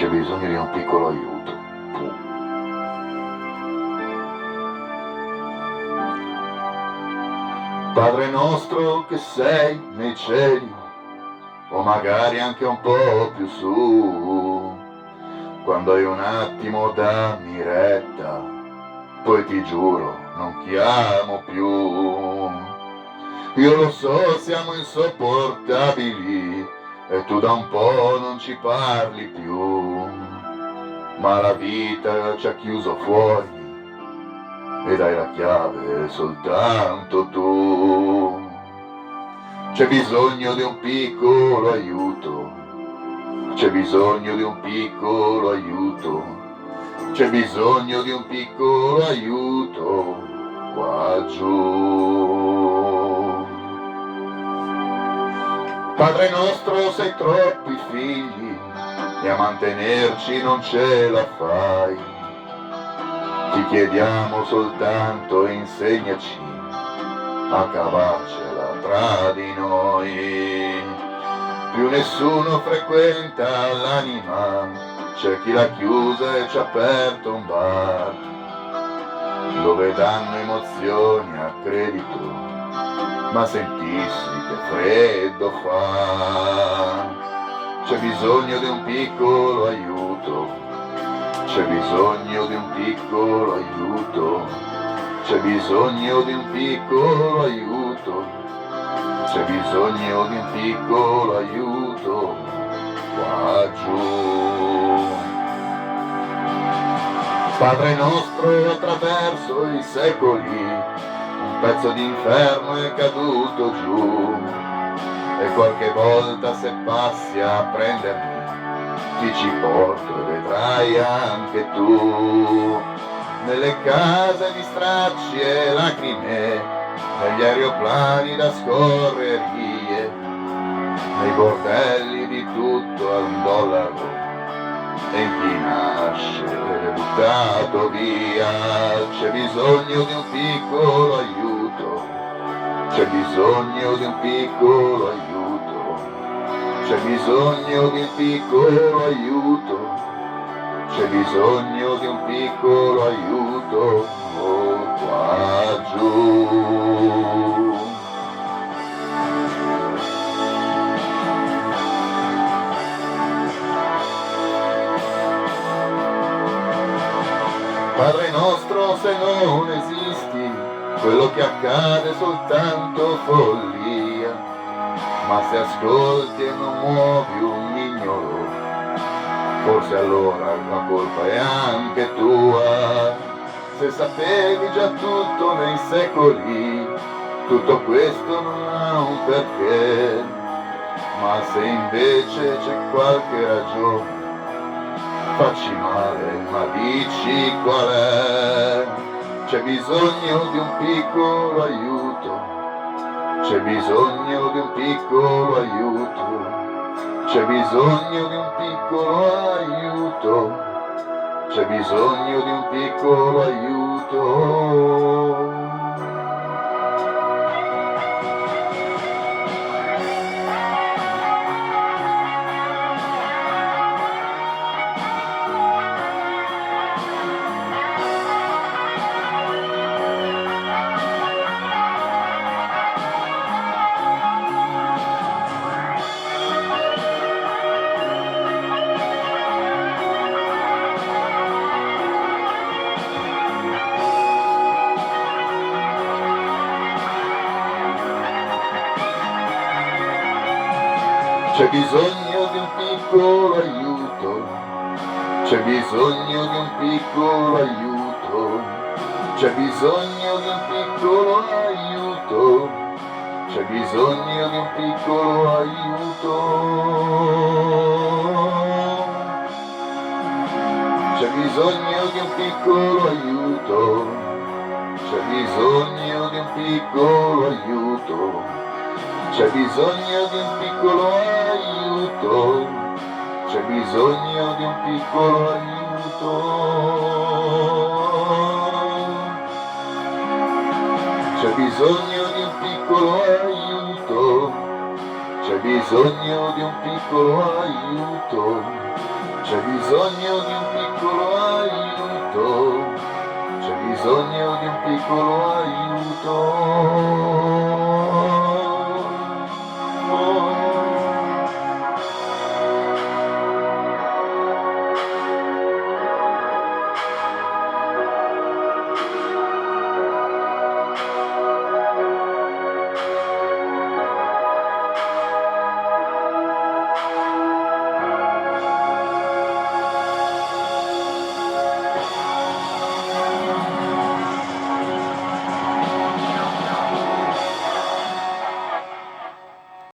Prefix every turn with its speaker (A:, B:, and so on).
A: C'è bisogno di un piccolo aiuto. Padre nostro che sei nei cieli, o magari anche un po' più su, quando hai un attimo dammi retta, poi ti giuro non chiamo più. Io lo so, siamo insopportabili e tu da un po' non ci parli più, ma la vita ci ha chiuso fuori e dai la chiave soltanto tu. C'è bisogno di un piccolo aiuto, c'è bisogno di un piccolo aiuto, c'è bisogno di un piccolo aiuto qua giù. Padre nostro, sei troppi figli e a mantenerci non ce la fai. Ti chiediamo soltanto insegnaci a cavarcela tra di noi. Più nessuno frequenta l'anima, c'è chi l'ha chiusa e ci ha aperto un bar, dove danno emozioni a credito, ma sentissi che freddo fa. C'è bisogno di un piccolo aiuto, c'è bisogno di un piccolo aiuto, c'è bisogno di un piccolo aiuto, c'è bisogno di un piccolo aiuto qua giù. Padre nostro, attraverso i secoli un pezzo d'inferno è caduto giù, e qualche volta se passi a prendermi ti ci porto e vedrai anche tu, nelle case di stracci e lacrime, negli aeroplani da scorrerie, nei bordelli di tutto a $1, e in chi nasce buttato via. C'è bisogno di un piccolo aiuto, c'è bisogno di un piccolo aiuto, c'è bisogno di un piccolo aiuto, c'è bisogno di un piccolo aiuto qua giù. Padre nostro, se non esisti, quello che accade è soltanto follia, ma se ascolti e non muovi un mignolo, forse allora la colpa è anche tua. Se sapevi già tutto nei secoli, tutto questo non ha un perché, ma se invece c'è qualche ragione, facci male, ma dici qual è. C'è bisogno di un piccolo aiuto, c'è bisogno di un piccolo aiuto, c'è bisogno di un piccolo aiuto, c'è bisogno di un piccolo aiuto. C'è bisogno di un piccolo aiuto, c'è bisogno di un piccolo aiuto, c'è bisogno di un piccolo aiuto, c'è bisogno di un piccolo aiuto. C'è bisogno di un piccolo aiuto, c'è bisogno di un piccolo aiuto, c'è bisogno di un piccolo aiuto, c'è bisogno di un piccolo aiuto. C'è bisogno di un piccolo aiuto, c'è bisogno di un piccolo aiuto, C'è bisogno di un piccolo aiuto, c'è bisogno di un piccolo aiuto.